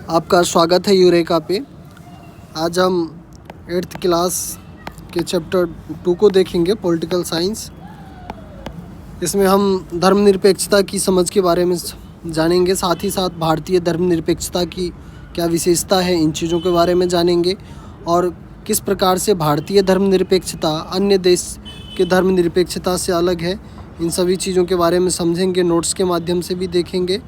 आपका स्वागत है यूरेका पे। आज हम 8th क्लास के चैप्टर 2 को देखेंगे, पॉलिटिकल साइंस। इसमें हम धर्मनिरपेक्षता की समझ के बारे में जानेंगे, साथ ही साथ भारतीय धर्मनिरपेक्षता की क्या विशेषता है, इन चीज़ों के बारे में जानेंगे और किस प्रकार से भारतीय धर्मनिरपेक्षता अन्य देश के धर्मनिरपेक्षता से अलग है, इन सभी चीज़ों के बारे में समझेंगे। नोट्स के माध्यम से भी देखेंगे,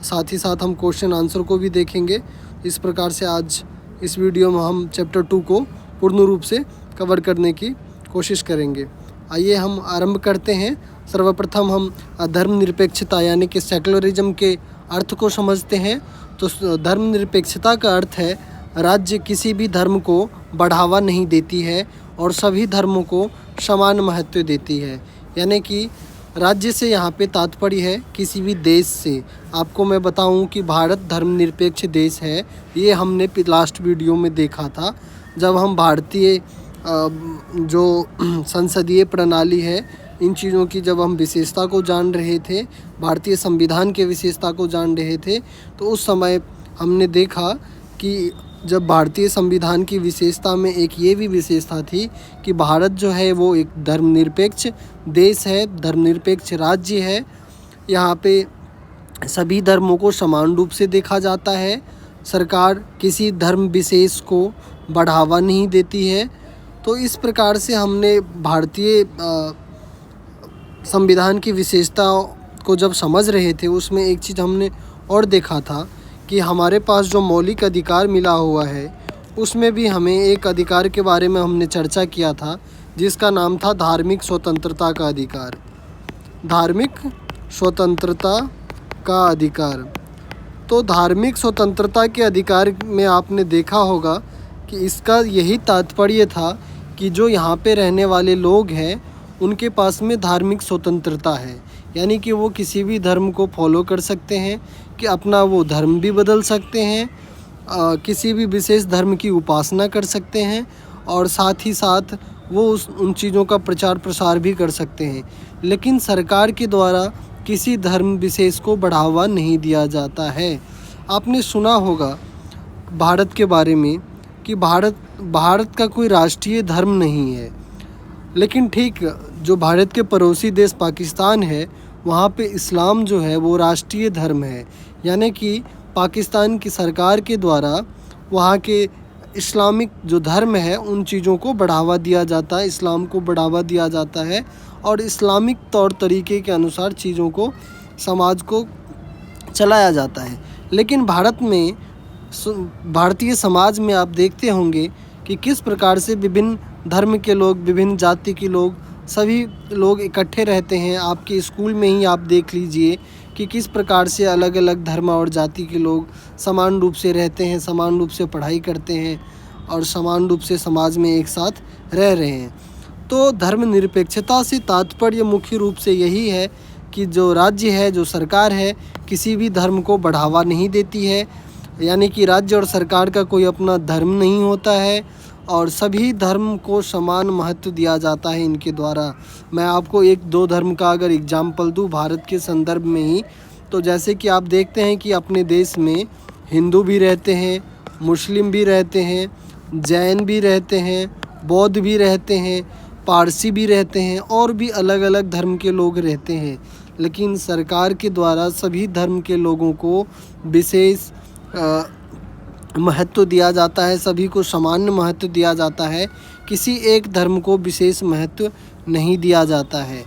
साथ ही साथ हम क्वेश्चन आंसर को भी देखेंगे। इस प्रकार से आज इस वीडियो में हम चैप्टर 2 को पूर्ण रूप से कवर करने की कोशिश करेंगे। आइए हम आरंभ करते हैं। सर्वप्रथम हम धर्मनिरपेक्षता यानी कि सेकुलरिज्म के अर्थ को समझते हैं। तो धर्मनिरपेक्षता का अर्थ है राज्य किसी भी धर्म को बढ़ावा नहीं देती है और सभी धर्मों को समान महत्व देती है। यानी कि राज्य से यहाँ पे तात्पर्य है किसी भी देश से। आपको मैं बताऊं कि भारत धर्मनिरपेक्ष देश है, ये हमने लास्ट वीडियो में देखा था, जब हम भारतीय जो संसदीय प्रणाली है, इन चीज़ों की जब हम विशेषता को जान रहे थे, भारतीय संविधान के विशेषता को जान रहे थे, तो उस समय हमने देखा कि जब भारतीय संविधान की विशेषता में एक ये भी विशेषता थी कि भारत जो है वो एक धर्मनिरपेक्ष देश है, धर्मनिरपेक्ष राज्य है। यहाँ पे सभी धर्मों को समान रूप से देखा जाता है। सरकार किसी धर्म विशेष को बढ़ावा नहीं देती है। तो इस प्रकार से हमने भारतीय संविधान की विशेषताओं को जब समझ रहे थे, उसमें एक चीज़ हमने और देखा था कि हमारे पास जो मौलिक अधिकार मिला हुआ है, उसमें भी हमें एक अधिकार के बारे में हमने चर्चा किया था, जिसका नाम था धार्मिक स्वतंत्रता का अधिकार। धार्मिक स्वतंत्रता का अधिकार। तो धार्मिक स्वतंत्रता के अधिकार में आपने देखा होगा कि इसका यही तात्पर्य था कि जो यहाँ पे रहने वाले लोग हैं, उनके पास में धार्मिक स्वतंत्रता है, यानी कि वो किसी भी धर्म को फॉलो कर सकते हैं, कि अपना वो धर्म भी बदल सकते हैं, किसी भी विशेष धर्म की उपासना कर सकते हैं और साथ ही साथ वो उन चीज़ों का प्रचार प्रसार भी कर सकते हैं। लेकिन सरकार के द्वारा किसी धर्म विशेष को बढ़ावा नहीं दिया जाता है। आपने सुना होगा भारत के बारे में कि भारत का कोई राष्ट्रीय धर्म नहीं है, लेकिन ठीक जो भारत के पड़ोसी देश पाकिस्तान है, वहाँ पे इस्लाम जो है वो राष्ट्रीय धर्म है। यानी कि पाकिस्तान की सरकार के द्वारा वहाँ के इस्लामिक जो धर्म है, उन चीज़ों को बढ़ावा दिया जाता है, इस्लाम को बढ़ावा दिया जाता है और इस्लामिक तौर तरीके के अनुसार चीज़ों को, समाज को चलाया जाता है। लेकिन भारत में, भारतीय समाज में आप देखते होंगे कि किस प्रकार से विभिन्न धर्म के लोग, विभिन्न जाति के लोग, सभी लोग इकट्ठे रहते हैं। आपके स्कूल में ही आप देख लीजिए कि किस प्रकार से अलग अलग धर्म और जाति के लोग समान रूप से रहते हैं, समान रूप से पढ़ाई करते हैं और समान रूप से समाज में एक साथ रह रहे हैं। तो धर्मनिरपेक्षता से तात्पर्य मुख्य रूप से यही है कि जो राज्य है, जो सरकार है, किसी भी धर्म को बढ़ावा नहीं देती है। यानी कि राज्य और सरकार का कोई अपना धर्म नहीं होता है और सभी धर्म को समान महत्व दिया जाता है इनके द्वारा। मैं आपको एक दो धर्म का अगर एग्जाम्पल दूँ भारत के संदर्भ में ही, तो जैसे कि आप देखते हैं कि अपने देश में हिंदू भी रहते हैं, मुस्लिम भी रहते हैं, जैन भी रहते हैं, बौद्ध भी रहते हैं, पारसी भी रहते हैं और भी अलग अलग धर्म के लोग रहते हैं। लेकिन सरकार के द्वारा सभी धर्म के लोगों को विशेष महत्व दिया जाता है, सभी को सामान्य महत्व दिया जाता है, किसी एक धर्म को विशेष महत्व नहीं दिया जाता है।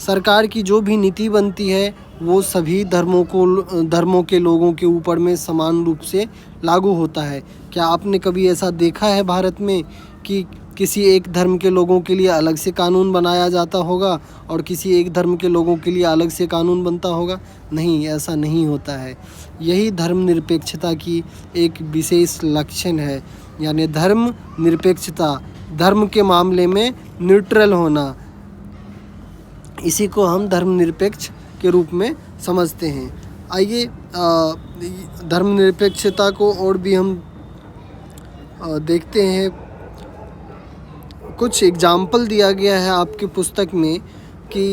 सरकार की जो भी नीति बनती है वो सभी धर्मों के लोगों के ऊपर में समान रूप से लागू होता है। क्या आपने कभी ऐसा देखा है भारत में कि किसी एक धर्म के लोगों के लिए अलग से कानून बनाया जाता होगा और किसी एक धर्म के लोगों के लिए अलग से कानून बनता होगा? नहीं, ऐसा नहीं होता है। यही धर्मनिरपेक्षता की एक विशेष लक्षण है, यानी धर्मनिरपेक्षता, धर्म के मामले में न्यूट्रल होना, इसी को हम धर्मनिरपेक्ष के रूप में समझते हैं। आइए धर्मनिरपेक्षता को और भी हम देखते हैं। कुछ एग्जाम्पल दिया गया है आपकी पुस्तक में कि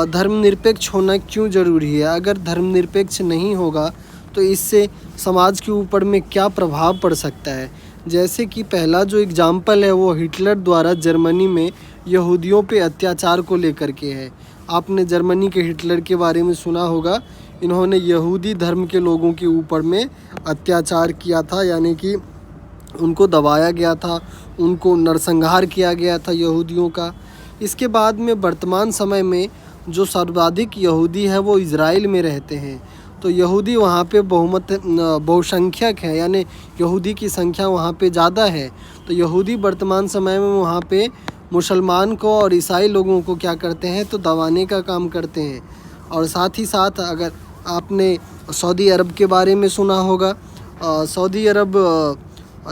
धर्मनिरपेक्ष होना क्यों ज़रूरी है। अगर धर्मनिरपेक्ष नहीं होगा तो इससे समाज के ऊपर में क्या प्रभाव पड़ सकता है। जैसे कि पहला जो एग्ज़ाम्पल है वो हिटलर द्वारा जर्मनी में यहूदियों पे अत्याचार को लेकर के है। आपने जर्मनी के हिटलर के बारे में सुना होगा। इन्होंने यहूदी धर्म के लोगों के ऊपर में अत्याचार किया था, यानी कि उनको दबाया गया था, उनको नरसंहार किया गया था यहूदियों का। इसके बाद में वर्तमान समय में जो सर्वाधिक यहूदी है वो इज़राइल में रहते हैं। तो यहूदी वहाँ पे बहुसंख्यक है, यानी यहूदी की संख्या वहाँ पे ज़्यादा है। तो यहूदी वर्तमान समय में वहाँ पे मुसलमान को और ईसाई लोगों को क्या करते हैं, तो दबाने का काम करते हैं। और साथ ही साथ अगर आपने सऊदी अरब के बारे में सुना होगा, सऊदी अरब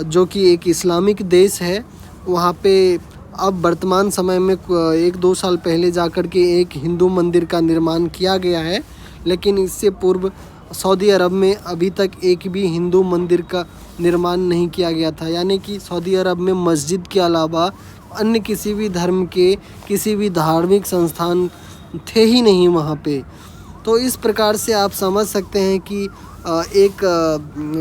जो कि एक इस्लामिक देश है, वहाँ पे अब वर्तमान समय में 1-2 साल पहले जाकर के एक हिंदू मंदिर का निर्माण किया गया है। लेकिन इससे पूर्व सऊदी अरब में अभी तक एक भी हिंदू मंदिर का निर्माण नहीं किया गया था। यानी कि सऊदी अरब में मस्जिद के अलावा अन्य किसी भी धर्म के किसी भी धार्मिक संस्थान थे ही नहीं वहाँ पे। तो इस प्रकार से आप समझ सकते हैं कि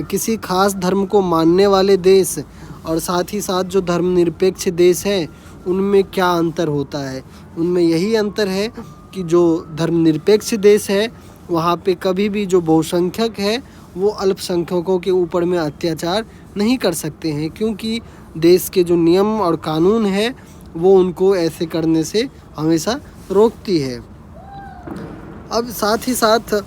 किसी खास धर्म को मानने वाले देश और साथ ही साथ जो धर्मनिरपेक्ष देश है उनमें क्या अंतर होता है। उनमें यही अंतर है कि जो धर्मनिरपेक्ष देश है वहाँ पे कभी भी जो बहुसंख्यक है वो अल्पसंख्यकों के ऊपर में अत्याचार नहीं कर सकते हैं, क्योंकि देश के जो नियम और कानून है वो उनको ऐसे करने से हमेशा रोकती है। अब साथ ही साथ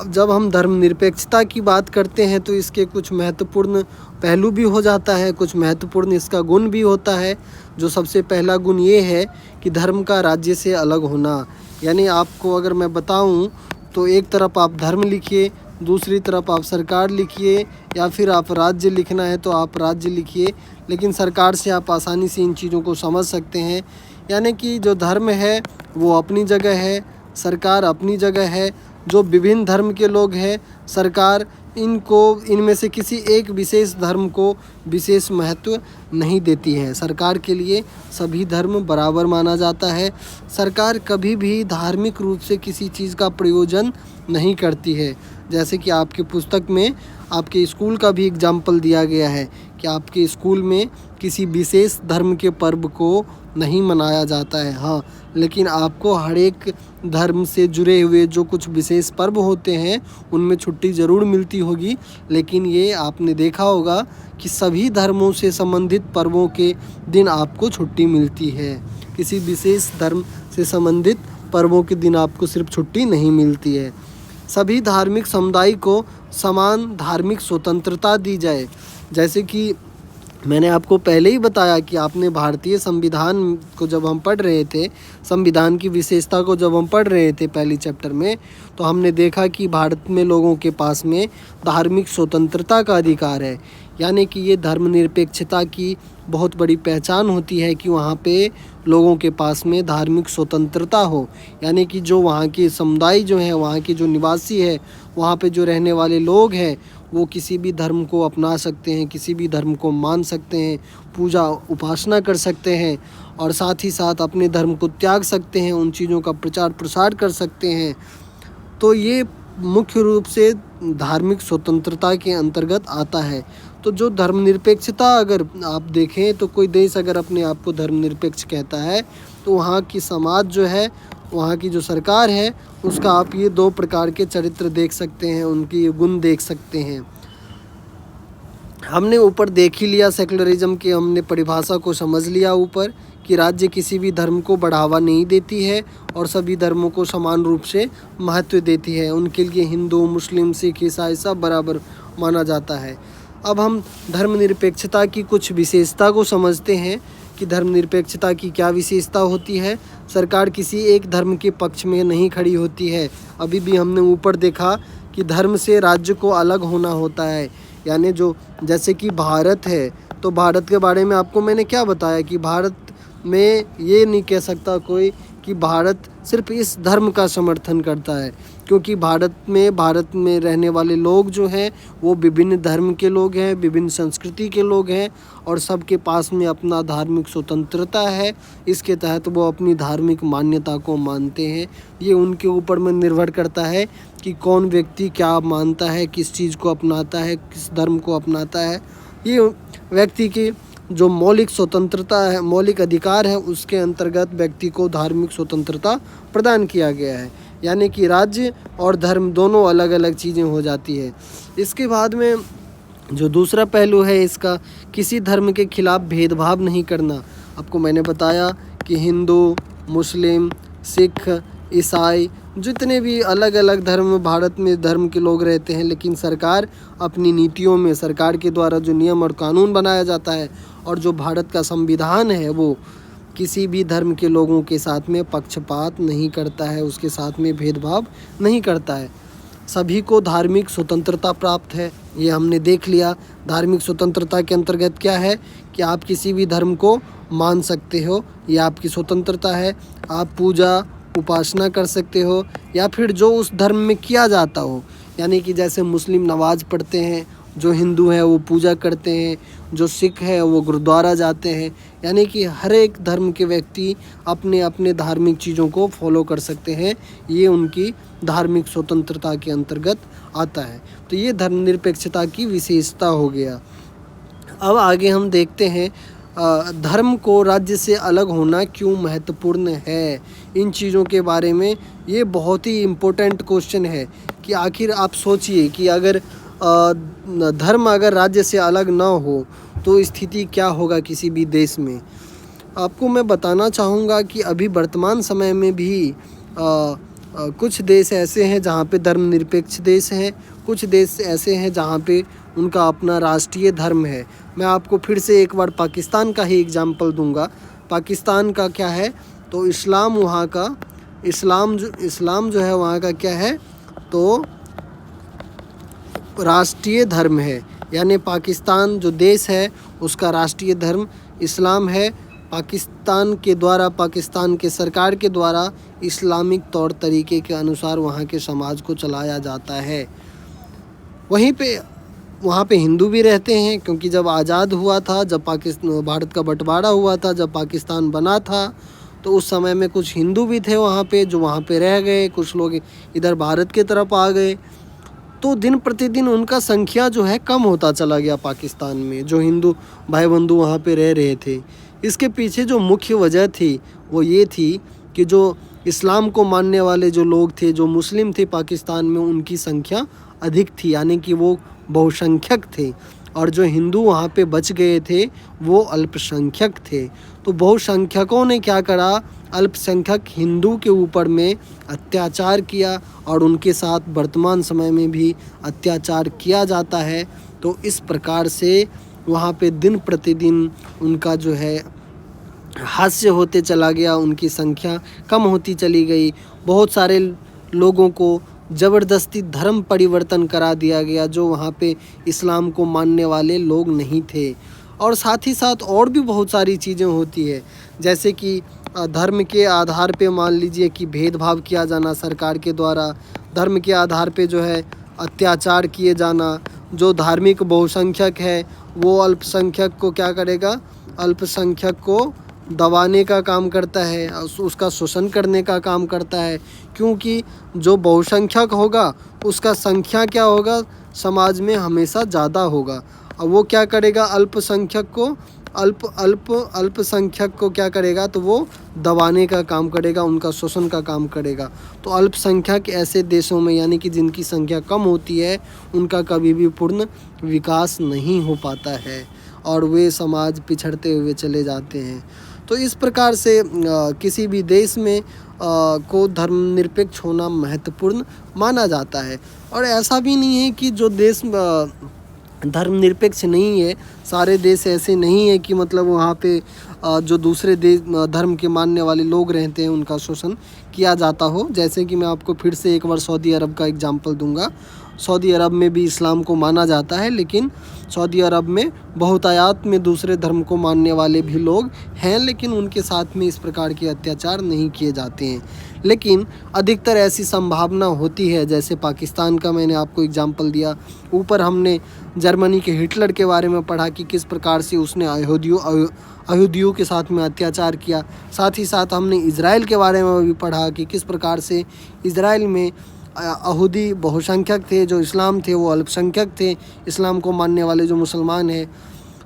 जब हम धर्मनिरपेक्षता की बात करते हैं तो इसके कुछ महत्वपूर्ण पहलू भी हो जाता है, कुछ महत्वपूर्ण इसका गुण भी होता है। जो सबसे पहला गुण ये है कि धर्म का राज्य से अलग होना। यानी आपको अगर मैं बताऊं तो एक तरफ आप धर्म लिखिए, दूसरी तरफ आप सरकार लिखिए, या फिर आप राज्य लिखना है तो आप राज्य लिखिए, लेकिन सरकार से आप आसानी से इन चीज़ों को समझ सकते हैं। यानी कि जो धर्म है वो अपनी जगह है, सरकार अपनी जगह है। जो विभिन्न धर्म के लोग हैं, सरकार इनमें से किसी एक विशेष धर्म को विशेष महत्व नहीं देती है। सरकार के लिए सभी धर्म बराबर माना जाता है। सरकार कभी भी धार्मिक रूप से किसी चीज़ का प्रयोजन नहीं करती है। जैसे कि आपके पुस्तक में आपके स्कूल का भी एग्जाम्पल दिया गया है कि आपके स्कूल में किसी विशेष धर्म के पर्व को नहीं मनाया जाता है। हाँ, लेकिन आपको हर एक धर्म से जुड़े हुए जो कुछ विशेष पर्व होते हैं उनमें छुट्टी ज़रूर मिलती होगी। लेकिन ये आपने देखा होगा कि सभी धर्मों से संबंधित पर्वों के दिन आपको छुट्टी मिलती है। किसी विशेष धर्म से संबंधित पर्वों के दिन आपको सिर्फ छुट्टी नहीं मिलती है। सभी धार्मिक समुदाय को समान धार्मिक स्वतंत्रता दी जाए। जैसे कि मैंने आपको पहले ही बताया कि आपने भारतीय संविधान को जब हम पढ़ रहे थे, संविधान की विशेषता को जब हम पढ़ रहे थे पहली चैप्टर में, तो हमने देखा कि भारत में लोगों के पास में धार्मिक स्वतंत्रता का अधिकार है। यानी कि ये धर्मनिरपेक्षता की बहुत बड़ी पहचान होती है कि वहाँ पे लोगों के पास में धार्मिक स्वतंत्रता हो। यानी कि जो वहाँ के समुदाय जो है, वहाँ के जो निवासी है, वहाँ पे जो रहने वाले लोग हैं, वो किसी भी धर्म को अपना सकते हैं, किसी भी धर्म को मान सकते हैं, पूजा उपासना कर सकते हैं और साथ ही साथ अपने धर्म को त्याग सकते हैं, उन चीज़ों का प्रचार प्रसार कर सकते हैं। तो ये मुख्य रूप से धार्मिक स्वतंत्रता के अंतर्गत आता है। तो जो धर्मनिरपेक्षता अगर आप देखें तो कोई देश अगर अपने आप को धर्मनिरपेक्ष कहता है तो वहाँ की समाज जो है, वहाँ की जो सरकार है, उसका आप ये 2 प्रकार के चरित्र देख सकते हैं, उनकी गुण देख सकते हैं। हमने ऊपर देख ही लिया सेकुलरिज्म की, हमने परिभाषा को समझ लिया ऊपर कि राज्य किसी भी धर्म को बढ़ावा नहीं देती है और सभी धर्मों को समान रूप से महत्व देती है। उनके लिए हिंदू, मुस्लिम, सिख, ईसाई सब बराबर माना जाता है। अब हम धर्मनिरपेक्षता की कुछ विशेषता को समझते हैं कि धर्मनिरपेक्षता की क्या विशेषता होती है। सरकार किसी एक धर्म के पक्ष में नहीं खड़ी होती है। अभी भी हमने ऊपर देखा कि धर्म से राज्य को अलग होना होता है। यानी जो जैसे कि भारत है, तो भारत के बारे में आपको मैंने क्या बताया कि भारत में ये नहीं कह सकता कोई कि भारत सिर्फ इस धर्म का समर्थन करता है। क्योंकि भारत में रहने वाले लोग जो हैं वो विभिन्न धर्म के लोग हैं, विभिन्न संस्कृति के लोग हैं और सबके पास में अपना धार्मिक स्वतंत्रता है। इसके तहत वो अपनी धार्मिक मान्यता को मानते हैं। ये उनके ऊपर में निर्भर करता है कि कौन व्यक्ति क्या मानता है, किस चीज़ को अपनाता है, किस धर्म को अपनाता है। ये व्यक्ति की जो मौलिक स्वतंत्रता है, मौलिक अधिकार है, उसके अंतर्गत व्यक्ति को धार्मिक स्वतंत्रता प्रदान किया गया है। यानी कि राज्य और धर्म दोनों अलग अलग चीज़ें हो जाती है। इसके बाद में जो दूसरा पहलू है इसका, किसी धर्म के खिलाफ भेदभाव नहीं करना। आपको मैंने बताया कि हिंदू, मुस्लिम, सिख, ईसाई, जितने भी अलग अलग धर्म भारत में धर्म के लोग रहते हैं, लेकिन सरकार अपनी नीतियों में, सरकार के द्वारा जो नियम और कानून बनाया जाता है और जो भारत का संविधान है, वो किसी भी धर्म के लोगों के साथ में पक्षपात नहीं करता है, उसके साथ में भेदभाव नहीं करता है। सभी को धार्मिक स्वतंत्रता प्राप्त है, ये हमने देख लिया। धार्मिक स्वतंत्रता के अंतर्गत क्या है कि आप किसी भी धर्म को मान सकते हो, ये आपकी स्वतंत्रता है। आप पूजा उपासना कर सकते हो या फिर जो उस धर्म में किया जाता हो, यानी कि जैसे मुस्लिम नमाज़ पढ़ते हैं, जो हिंदू हैं वो पूजा करते हैं, जो सिख है वो गुरुद्वारा जाते हैं। यानी कि हर एक धर्म के व्यक्ति अपने अपने धार्मिक चीज़ों को फॉलो कर सकते हैं। ये उनकी धार्मिक स्वतंत्रता के अंतर्गत आता है। तो ये धर्मनिरपेक्षता की विशेषता हो गया। अब आगे हम देखते हैं धर्म को राज्य से अलग होना क्यों महत्वपूर्ण है। इन चीज़ों के बारे में ये बहुत ही इम्पोर्टेंट क्वेश्चन है कि आखिर आप सोचिए कि अगर धर्म अगर राज्य से अलग ना हो तो स्थिति क्या होगा किसी भी देश में। आपको मैं बताना चाहूँगा कि अभी वर्तमान समय में भी कुछ देश ऐसे हैं जहाँ पे धर्मनिरपेक्ष देश हैं, कुछ देश ऐसे हैं जहाँ पे उनका अपना राष्ट्रीय धर्म है। मैं आपको फिर से एक बार पाकिस्तान का ही एग्जांपल दूंगा। पाकिस्तान का क्या है, तो इस्लाम वहाँ का इस्लाम जो है वहाँ का क्या है, तो राष्ट्रीय धर्म है। यानी पाकिस्तान जो देश है उसका राष्ट्रीय धर्म इस्लाम है। पाकिस्तान के द्वारा, पाकिस्तान के सरकार के द्वारा इस्लामिक तौर तरीके के अनुसार वहाँ के समाज को चलाया जाता है। वहाँ पे हिंदू भी रहते हैं, क्योंकि जब आज़ाद हुआ था, जब भारत का बंटवारा हुआ था, जब पाकिस्तान बना था, तो उस समय में कुछ हिंदू भी थे वहाँ पे जो वहाँ पे रह गए, कुछ लोग इधर भारत की तरफ आ गए। तो दिन प्रतिदिन उनका संख्या जो है कम होता चला गया पाकिस्तान में, जो हिंदू भाई बंधु वहाँ पे रह रहे थे। इसके पीछे जो मुख्य वजह थी वो ये थी कि जो इस्लाम को मानने वाले जो लोग थे, जो मुस्लिम थे पाकिस्तान में, उनकी संख्या अधिक थी, यानी कि वो बहुसंख्यक थे, और जो हिंदू वहाँ पे बच गए थे वो अल्पसंख्यक थे। तो बहुसंख्यकों ने क्या करा, अल्पसंख्यक हिंदू के ऊपर में अत्याचार किया और उनके साथ वर्तमान समय में भी अत्याचार किया जाता है। तो इस प्रकार से वहाँ पे दिन प्रतिदिन उनका जो है हास्य होते चला गया, उनकी संख्या कम होती चली गई। बहुत सारे लोगों को ज़बरदस्ती धर्म परिवर्तन करा दिया गया जो वहाँ पे इस्लाम को मानने वाले लोग नहीं थे। और साथ ही साथ और भी बहुत सारी चीज़ें होती है, जैसे कि धर्म के आधार पे मान लीजिए कि भेदभाव किया जाना सरकार के द्वारा, धर्म के आधार पे जो है अत्याचार किए जाना। जो धार्मिक बहुसंख्यक है वो अल्पसंख्यक को क्या करेगा, अल्पसंख्यक को दबाने का काम करता है, उसका शोषण करने का काम करता है। क्योंकि जो बहुसंख्यक होगा उसका संख्या क्या होगा, समाज में हमेशा ज़्यादा होगा। अब वो क्या करेगा, अल्पसंख्यक को अल्पसंख्यक को क्या करेगा, तो वो दबाने का काम करेगा, उनका शोषण का काम करेगा। तो अल्पसंख्यक ऐसे देशों में, यानी कि जिनकी संख्या कम होती है, उनका कभी भी पूर्ण विकास नहीं हो पाता है और वे समाज पिछड़ते हुए चले जाते हैं। तो इस प्रकार से किसी भी देश में को धर्मनिरपेक्ष होना महत्वपूर्ण माना जाता है। और ऐसा भी नहीं है कि जो देश धर्मनिरपेक्ष नहीं है, सारे देश ऐसे नहीं है कि मतलब वहाँ पे जो दूसरे देश धर्म के मानने वाले लोग रहते हैं उनका शोषण किया जाता हो। जैसे कि मैं आपको फिर से एक बार सऊदी अरब का एग्जांपल दूंगा। सऊदी अरब में भी इस्लाम को माना जाता है, लेकिन सऊदी अरब में बहुतायत में दूसरे धर्म को मानने वाले भी लोग हैं, लेकिन उनके साथ में इस प्रकार के अत्याचार नहीं किए जाते हैं। लेकिन अधिकतर ऐसी संभावना होती है, जैसे पाकिस्तान का मैंने आपको एग्जांपल दिया। ऊपर हमने जर्मनी के हिटलर के बारे में पढ़ा कि किस प्रकार से उसने यहूदियों के साथ में अत्याचार किया। साथ ही साथ हमने इज़राइल के बारे में भी पढ़ा कि किस प्रकार से इज़राइल में यहूदी बहुसंख्यक थे, जो इस्लाम थे वो अल्पसंख्यक थे, इस्लाम को मानने वाले जो मुसलमान हैं।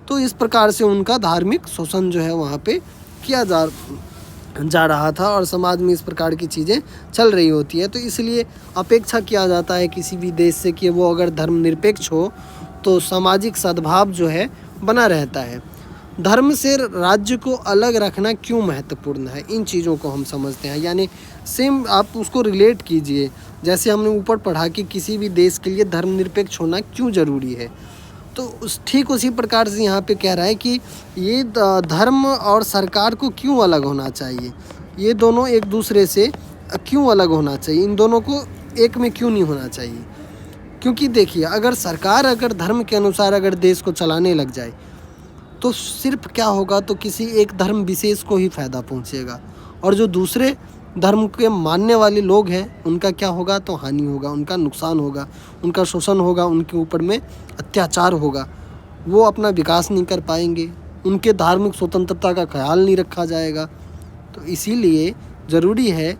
तो इस प्रकार से उनका धार्मिक शोषण जो है वहाँ पे किया जा रहा था और समाज में इस प्रकार की चीज़ें चल रही होती है। तो इसलिए अपेक्षा किया जाता है किसी भी देश से कि वो अगर धर्मनिरपेक्ष हो तो सामाजिक सद्भाव जो है बना रहता है। धर्म से राज्य को अलग रखना क्यों महत्वपूर्ण है, इन चीज़ों को हम समझते हैं। यानी सेम आप उसको रिलेट कीजिए, जैसे हमने ऊपर पढ़ा कि किसी भी देश के लिए धर्मनिरपेक्ष होना क्यों ज़रूरी है, तो ठीक उसी प्रकार से यहाँ पे कह रहा है कि ये धर्म और सरकार को क्यों अलग होना चाहिए, ये दोनों एक दूसरे से क्यों अलग होना चाहिए, इन दोनों को एक में क्यों नहीं होना चाहिए। क्योंकि देखिए, अगर सरकार अगर धर्म के अनुसार अगर देश को चलाने लग जाए तो सिर्फ क्या होगा, तो किसी एक धर्म विशेष को ही फ़ायदा पहुँचेगा और जो दूसरे धर्म के मानने वाले लोग हैं उनका क्या होगा, तो हानि होगा, उनका नुकसान होगा, उनका शोषण होगा, उनके ऊपर में अत्याचार होगा, वो अपना विकास नहीं कर पाएंगे, उनके धार्मिक स्वतंत्रता का ख्याल नहीं रखा जाएगा। तो इसीलिए ज़रूरी है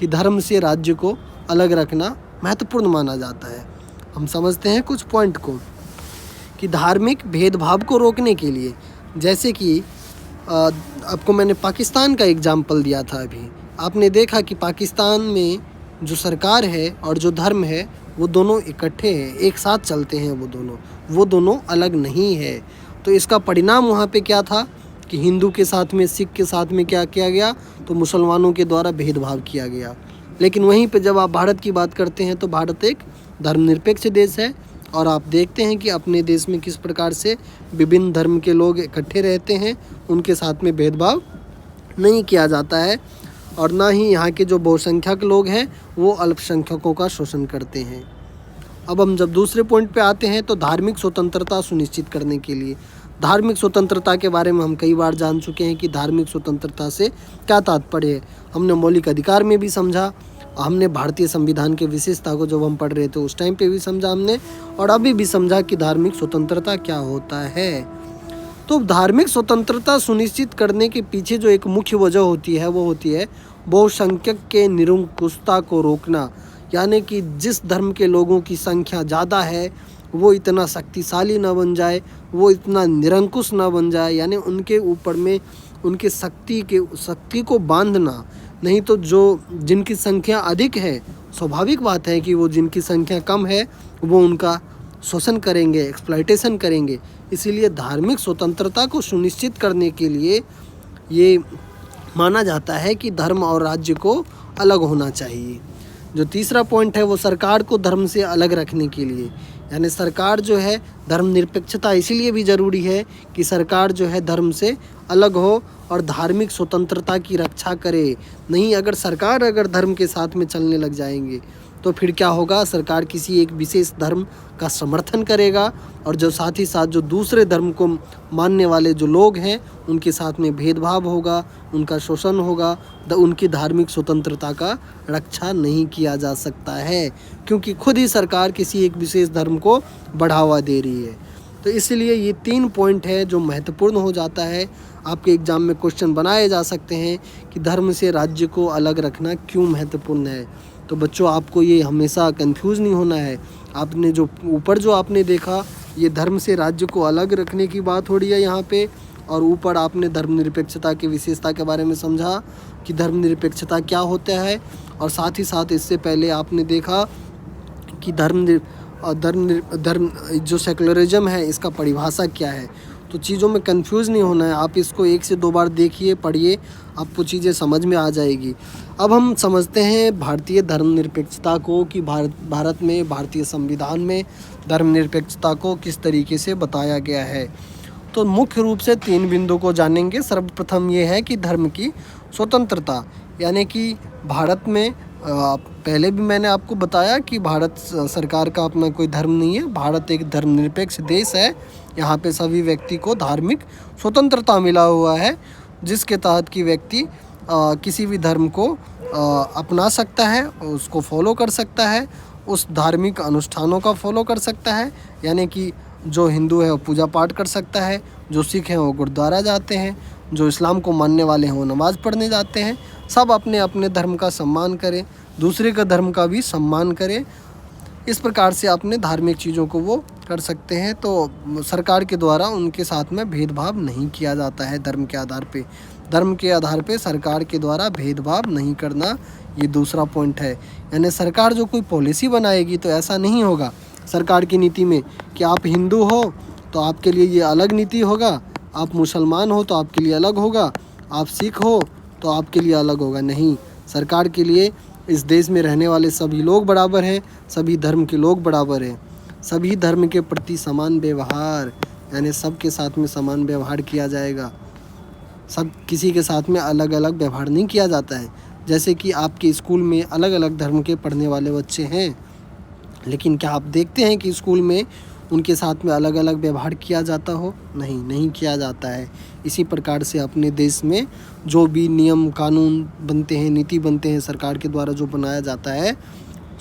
कि धर्म से राज्य को अलग रखना महत्वपूर्ण माना जाता है। हम समझते हैं कुछ पॉइंट को कि धार्मिक भेदभाव को रोकने के लिए, जैसे कि आपको मैंने पाकिस्तान का एग्जाम्पल दिया था अभी, आपने देखा कि पाकिस्तान में जो सरकार है और जो धर्म है वो दोनों इकट्ठे हैं, एक साथ चलते हैं, वो दोनों अलग नहीं है। तो इसका परिणाम वहाँ पे क्या था कि हिंदू के साथ में, सिख के साथ में क्या किया गया, तो मुसलमानों के द्वारा भेदभाव किया गया। लेकिन वहीं पे जब आप भारत की बात करते हैं तो भारत एक धर्मनिरपेक्ष देश है और आप देखते हैं कि अपने देश में किस प्रकार से विभिन्न धर्म के लोग इकट्ठे रहते हैं, उनके साथ में भेदभाव नहीं किया जाता है और ना ही यहाँ के जो बहुसंख्यक लोग हैं वो अल्पसंख्यकों का शोषण करते हैं। अब हम जब दूसरे पॉइंट पे आते हैं तो धार्मिक स्वतंत्रता सुनिश्चित करने के लिए, धार्मिक स्वतंत्रता के बारे में हम कई बार जान चुके हैं कि धार्मिक स्वतंत्रता से क्या तात्पर्य है। हमने मौलिक अधिकार में भी समझा, हमने भारतीय संविधान के विशेषता को जब हम पढ़ रहे थे उस टाइम पे भी समझा हमने, और अभी भी समझा कि धार्मिक स्वतंत्रता क्या होता है। तो धार्मिक स्वतंत्रता सुनिश्चित करने के पीछे जो एक मुख्य वजह होती है वो होती है बहुसंख्यक के निरंकुशता को रोकना। यानी कि जिस धर्म के लोगों की संख्या ज़्यादा है वो इतना शक्तिशाली न बन जाए, वो इतना निरंकुश न बन जाए, यानी उनके ऊपर में उनके शक्ति को बांधना। नहीं तो जो जिनकी संख्या अधिक है, स्वाभाविक बात है कि वो जिनकी संख्या कम है वो उनका शोषण करेंगे, एक्सप्लॉयटेशन करेंगे। इसीलिए धार्मिक स्वतंत्रता को सुनिश्चित करने के लिए ये माना जाता है कि धर्म और राज्य को अलग होना चाहिए। जो तीसरा पॉइंट है वो सरकार को धर्म से अलग रखने के लिए, यानी सरकार जो है धर्मनिरपेक्षता इसीलिए भी ज़रूरी है कि सरकार जो है धर्म से अलग हो और धार्मिक स्वतंत्रता की रक्षा करे। नहीं, अगर सरकार अगर धर्म के साथ में चलने लग जाएंगे तो फिर क्या होगा, सरकार किसी एक विशेष धर्म का समर्थन करेगा और जो साथ ही साथ जो दूसरे धर्म को मानने वाले जो लोग हैं उनके साथ में भेदभाव होगा, उनका शोषण होगा, उनकी धार्मिक स्वतंत्रता का रक्षा नहीं किया जा सकता है, क्योंकि खुद ही सरकार किसी एक विशेष धर्म को बढ़ावा दे रही है। तो इसलिए ये 3 पॉइंट है जो महत्वपूर्ण हो जाता है। आपके एग्ज़ाम में क्वेश्चन बनाए जा सकते हैं कि धर्म से राज्य को अलग रखना क्यों महत्वपूर्ण है। तो बच्चों, आपको ये हमेशा कंफ्यूज नहीं होना है। आपने जो ऊपर जो आपने देखा ये धर्म से राज्य को अलग रखने की बात हो रही है यहाँ पे, और ऊपर आपने धर्मनिरपेक्षता की विशेषता के बारे में समझा कि धर्मनिरपेक्षता क्या होता है, और साथ ही साथ इससे पहले आपने देखा कि धर्म जो सेकुलरिज्म है इसका परिभाषा क्या है। तो चीज़ों में कंफ्यूज नहीं होना है, आप इसको 1 से 2 बार देखिए, पढ़िए, आपको चीज़ें समझ में आ जाएगी। अब हम समझते हैं भारतीय धर्मनिरपेक्षता को कि भारत में भारतीय संविधान में धर्मनिरपेक्षता को किस तरीके से बताया गया है। तो मुख्य रूप से 3 बिंदु को जानेंगे। सर्वप्रथम ये है कि धर्म की स्वतंत्रता, यानी कि भारत में पहले भी मैंने आपको बताया कि भारत सरकार का अपना कोई धर्म नहीं है। भारत एक धर्मनिरपेक्ष देश है। यहाँ पे सभी व्यक्ति को धार्मिक स्वतंत्रता मिला हुआ है, जिसके तहत कि व्यक्ति किसी भी धर्म को अपना सकता है, उसको फॉलो कर सकता है, उस धार्मिक अनुष्ठानों का फॉलो कर सकता है। यानी कि जो हिंदू है वो पूजा पाठ कर सकता है, जो सिख हैं वो गुरुद्वारा जाते हैं, जो इस्लाम को मानने वाले हैं वो नमाज़ पढ़ने जाते हैं। सब अपने अपने धर्म का सम्मान करें, दूसरे का धर्म का भी सम्मान करें। इस प्रकार से अपने धार्मिक चीज़ों को वो कर सकते हैं। तो सरकार के द्वारा उनके साथ में भेदभाव नहीं किया जाता है धर्म के आधार पे। धर्म के आधार पे सरकार के द्वारा भेदभाव नहीं करना, ये दूसरा पॉइंट है। यानी सरकार जो कोई पॉलिसी बनाएगी तो ऐसा नहीं होगा सरकार की नीति में कि आप हिंदू हो तो आपके लिए ये अलग नीति होगा, आप मुसलमान हो तो आपके लिए अलग होगा, आप सिख हो तो आपके लिए अलग होगा। नहीं, सरकार के लिए इस देश में रहने वाले सभी लोग बराबर हैं, सभी धर्म के लोग बराबर हैं, सभी धर्म के प्रति समान व्यवहार, यानी सबके साथ में समान व्यवहार किया जाएगा। सब किसी के साथ में अलग अलग व्यवहार नहीं किया जाता है। जैसे कि आपके स्कूल में अलग अलग धर्म के पढ़ने वाले बच्चे हैं, लेकिन क्या आप देखते हैं कि स्कूल में उनके साथ में अलग अलग व्यवहार किया जाता हो? नहीं किया जाता है। इसी प्रकार से अपने देश में जो भी नियम कानून बनते हैं, नीति बनते हैं सरकार के द्वारा जो बनाया जाता है,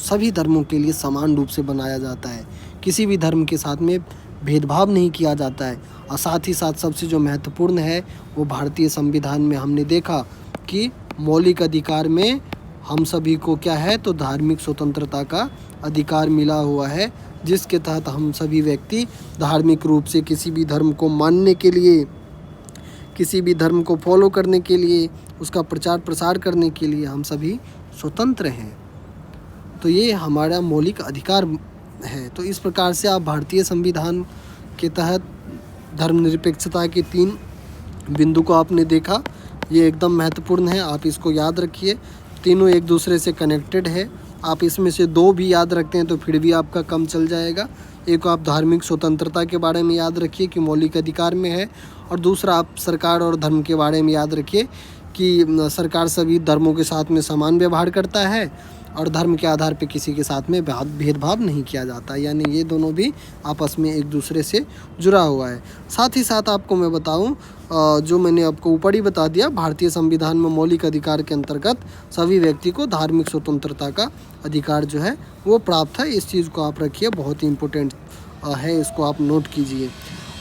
सभी धर्मों के लिए समान रूप से बनाया जाता है। किसी भी धर्म के साथ में भेदभाव नहीं किया जाता है। और साथ ही साथ सबसे जो महत्वपूर्ण है वो भारतीय संविधान में हमने देखा कि मौलिक अधिकार में हम सभी को क्या है तो धार्मिक स्वतंत्रता का अधिकार मिला हुआ है, जिसके तहत हम सभी व्यक्ति धार्मिक रूप से किसी भी धर्म को मानने के लिए, किसी भी धर्म को फॉलो करने के लिए, उसका प्रचार प्रसार करने के लिए हम सभी स्वतंत्र हैं। तो ये हमारा मौलिक अधिकार है। तो इस प्रकार से आप भारतीय संविधान के तहत धर्मनिरपेक्षता के 3 बिंदु को आपने देखा। ये एकदम महत्वपूर्ण है, आप इसको याद रखिए। तीनों एक दूसरे से कनेक्टेड है। आप इसमें से 2 भी याद रखते हैं तो फिर भी आपका कम चल जाएगा। एक आप धार्मिक स्वतंत्रता के बारे में याद रखिए कि मौलिक अधिकार में है, और दूसरा आप सरकार और धर्म के बारे में याद रखिए कि सरकार सभी धर्मों के साथ में समान व्यवहार करता है और धर्म के आधार पे किसी के साथ में भेदभाव नहीं किया जाता। यानी ये दोनों भी आपस में एक दूसरे से जुड़ा हुआ है। साथ ही साथ आपको मैं बताऊं, जो मैंने आपको ऊपर ही बता दिया, भारतीय संविधान में मौलिक अधिकार के अंतर्गत सभी व्यक्ति को धार्मिक स्वतंत्रता का अधिकार जो है वो प्राप्त है। इस चीज़ को आप रखिए, बहुत ही इम्पोर्टेंट है, इसको आप नोट कीजिए।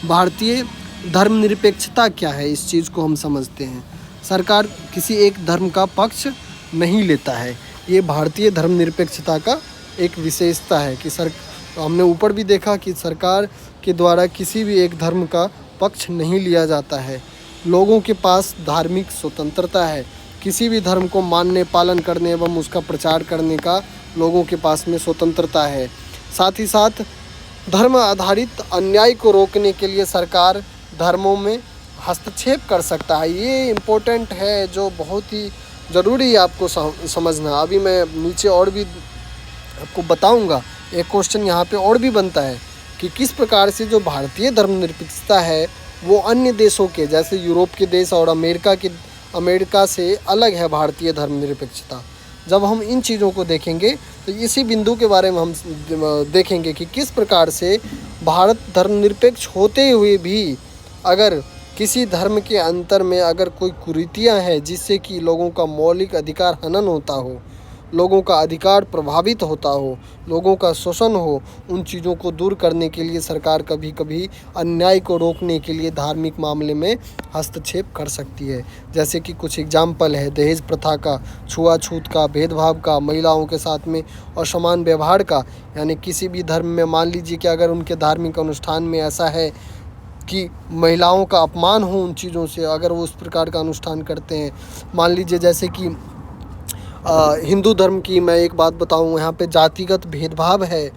भारतीय धर्मनिरपेक्षता क्या है, इस चीज़ को हम समझते हैं। सरकार किसी एक धर्म का पक्ष नहीं लेता है, ये भारतीय धर्मनिरपेक्षता का एक विशेषता है कि हमने ऊपर भी देखा कि सरकार के द्वारा किसी भी एक धर्म का पक्ष नहीं लिया जाता है। लोगों के पास धार्मिक स्वतंत्रता है, किसी भी धर्म को मानने, पालन करने एवं उसका प्रचार करने का लोगों के पास में स्वतंत्रता है। साथ ही साथ धर्म आधारित अन्याय को रोकने के लिए सरकार धर्मों में हस्तक्षेप कर सकता है। ये इम्पोर्टेंट है, जो बहुत ही ज़रूरी है आपको समझना। अभी मैं नीचे और भी आपको बताऊंगा। एक क्वेश्चन यहाँ पे और भी बनता है कि किस प्रकार से जो भारतीय धर्मनिरपेक्षता है वो अन्य देशों के, जैसे यूरोप के देश और अमेरिका से अलग है भारतीय धर्मनिरपेक्षता। जब हम इन चीज़ों को देखेंगे तो इसी बिंदु के बारे में हम देखेंगे कि किस प्रकार से भारत धर्मनिरपेक्ष होते हुए भी अगर किसी धर्म के अंतर में अगर कोई कुरीतियाँ हैं जिससे कि लोगों का मौलिक अधिकार हनन होता हो, लोगों का अधिकार प्रभावित होता हो, लोगों का शोषण हो, उन चीज़ों को दूर करने के लिए सरकार कभी कभी अन्याय को रोकने के लिए धार्मिक मामले में हस्तक्षेप कर सकती है। जैसे कि कुछ एग्जाम्पल है दहेज प्रथा का, छुआछूत का, भेदभाव का, महिलाओं के साथ में असमान व्यवहार का। यानी किसी भी धर्म में मान लीजिए कि अगर उनके धार्मिक अनुष्ठान में ऐसा है कि महिलाओं का अपमान हो, उन चीज़ों से अगर वो उस प्रकार का अनुष्ठान करते हैं। मान लीजिए जैसे कि हिंदू धर्म की मैं एक बात बताऊं, यहाँ पे जातिगत भेदभाव है,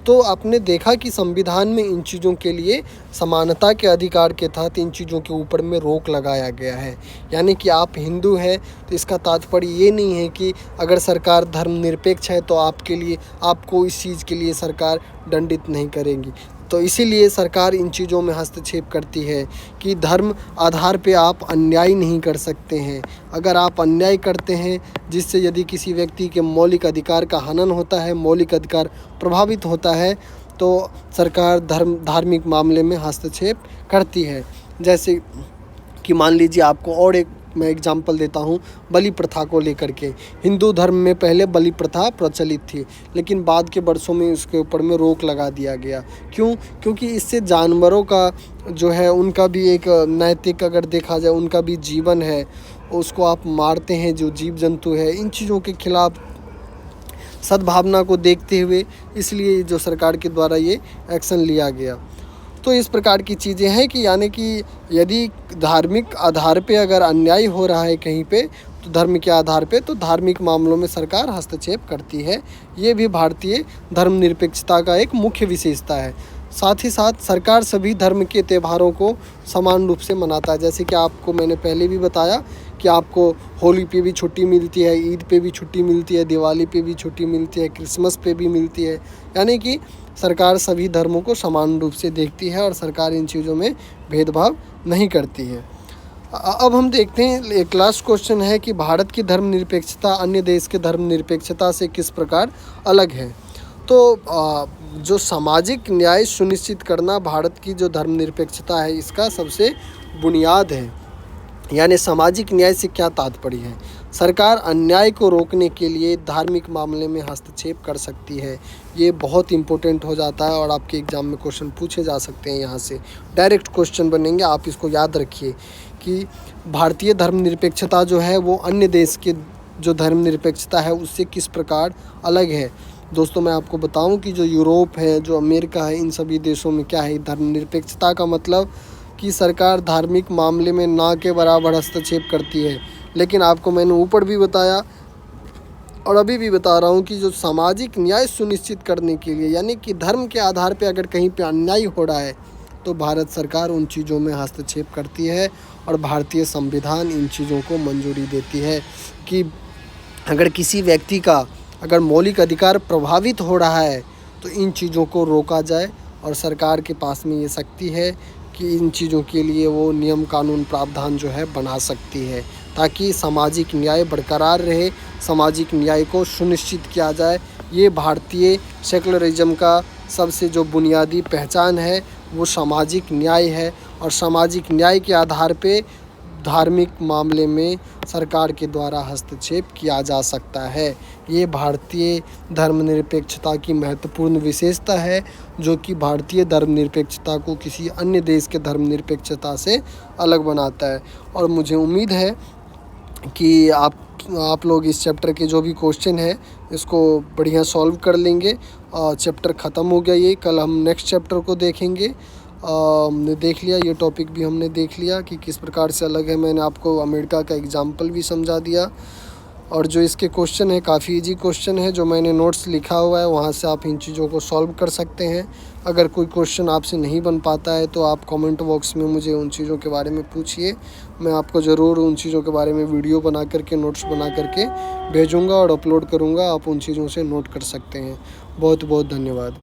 तो आपने देखा कि संविधान में इन चीज़ों के लिए समानता के अधिकार के तहत इन चीज़ों के ऊपर में रोक लगाया गया है। यानी कि आप हिंदू हैं तो इसका तात्पर्य ये नहीं है कि अगर सरकार धर्मनिरपेक्ष है तो आपको इस चीज़ के लिए सरकार दंडित नहीं करेगी। तो इसीलिए सरकार इन चीज़ों में हस्तक्षेप करती है कि धर्म आधार पे आप अन्याय नहीं कर सकते हैं। अगर आप अन्याय करते हैं जिससे यदि किसी व्यक्ति के मौलिक अधिकार का हनन होता है, मौलिक अधिकार प्रभावित होता है, तो सरकार धार्मिक मामले में हस्तक्षेप करती है। जैसे कि मान लीजिए आपको और एक मैं एग्जांपल देता हूँ बलि प्रथा को लेकर के। हिंदू धर्म में पहले बलि प्रथा प्रचलित थी, लेकिन बाद के वर्षों में इसके ऊपर में रोक लगा दिया गया। क्यों? क्योंकि इससे जानवरों का जो है उनका भी एक नैतिक, अगर देखा जाए, उनका भी जीवन है, उसको आप मारते हैं जो जीव जंतु है। इन चीज़ों के खिलाफ सद्भावना को देखते हुए इसलिए जो सरकार के द्वारा ये एक्शन लिया गया। तो इस प्रकार की चीज़ें हैं कि यानी कि यदि धार्मिक आधार पे अगर अन्याय हो रहा है कहीं पे, तो धर्म के आधार पे, तो धार्मिक मामलों में सरकार हस्तक्षेप करती है। ये भी भारतीय धर्मनिरपेक्षता का एक मुख्य विशेषता है। साथ ही साथ सरकार सभी धर्म के त्योहारों को समान रूप से मनाता है। जैसे कि आपको मैंने पहले भी बताया कि आपको होली पे भी छुट्टी मिलती है, ईद पे भी छुट्टी मिलती है, दिवाली पे भी छुट्टी मिलती है, क्रिसमस पे भी मिलती है। यानी कि सरकार सभी धर्मों को समान रूप से देखती है और सरकार इन चीज़ों में भेदभाव नहीं करती है। अब हम देखते हैं, एक लास्ट क्वेश्चन है कि भारत की धर्मनिरपेक्षता अन्य देश के धर्मनिरपेक्षता से किस प्रकार अलग है। तो जो सामाजिक न्याय सुनिश्चित करना भारत की जो धर्मनिरपेक्षता है इसका सबसे बुनियाद है। यानी सामाजिक न्याय से क्या तात्पर्य है? सरकार अन्याय को रोकने के लिए धार्मिक मामले में हस्तक्षेप कर सकती है। ये बहुत इंपॉर्टेंट हो जाता है और आपके एग्ज़ाम में क्वेश्चन पूछे जा सकते हैं। यहाँ से डायरेक्ट क्वेश्चन बनेंगे। आप इसको याद रखिए कि भारतीय धर्मनिरपेक्षता जो है वो अन्य देश के जो धर्मनिरपेक्षता है उससे किस प्रकार अलग है। दोस्तों, मैं आपको बताऊं कि जो यूरोप है, जो अमेरिका है, इन सभी देशों में क्या है, धर्मनिरपेक्षता का मतलब कि सरकार धार्मिक मामले में ना के बराबर हस्तक्षेप करती है। लेकिन आपको मैंने ऊपर भी बताया और अभी भी बता रहा हूँ कि जो सामाजिक न्याय सुनिश्चित करने के लिए, यानी कि धर्म के आधार पे अगर कहीं पे अन्याय हो रहा है तो भारत सरकार उन चीज़ों में हस्तक्षेप करती है और भारतीय संविधान इन चीज़ों को मंजूरी देती है कि अगर किसी व्यक्ति का अगर मौलिक अधिकार प्रभावित हो रहा है तो इन चीज़ों को रोका जाए। और सरकार के पास में ये शक्ति है कि इन चीज़ों के लिए वो नियम कानून प्रावधान जो है बना सकती है ताकि सामाजिक न्याय बरकरार रहे, सामाजिक न्याय को सुनिश्चित किया जाए। ये भारतीय सेकुलरिज्म का सबसे जो बुनियादी पहचान है वो सामाजिक न्याय है और सामाजिक न्याय के आधार पे धार्मिक मामले में सरकार के द्वारा हस्तक्षेप किया जा सकता है। ये भारतीय धर्मनिरपेक्षता की महत्वपूर्ण विशेषता है जो कि भारतीय धर्मनिरपेक्षता को किसी अन्य देश के धर्मनिरपेक्षता से अलग बनाता है। और मुझे उम्मीद है कि आप लोग इस चैप्टर के जो भी क्वेश्चन है इसको बढ़िया सॉल्व कर लेंगे। चैप्टर ख़त्म हो गया ये, कल हम नेक्स्ट चैप्टर को देखेंगे। हमने देख लिया, ये टॉपिक भी हमने देख लिया कि किस प्रकार से अलग है। मैंने आपको अमेरिका का एग्जाम्पल भी समझा दिया और जो इसके क्वेश्चन है काफ़ी इजी क्वेश्चन है, जो मैंने नोट्स लिखा हुआ है वहाँ से आप इन चीज़ों को सॉल्व कर सकते हैं। अगर कोई क्वेश्चन आपसे नहीं बन पाता है तो आप कमेंट बॉक्स में मुझे उन चीज़ों के बारे में पूछिए, मैं आपको ज़रूर उन चीज़ों के बारे में वीडियो बना करके, नोट्स बना करके भेजूँगा और अपलोड करूँगा। आप उन चीज़ों से नोट कर सकते हैं। बहुत बहुत धन्यवाद।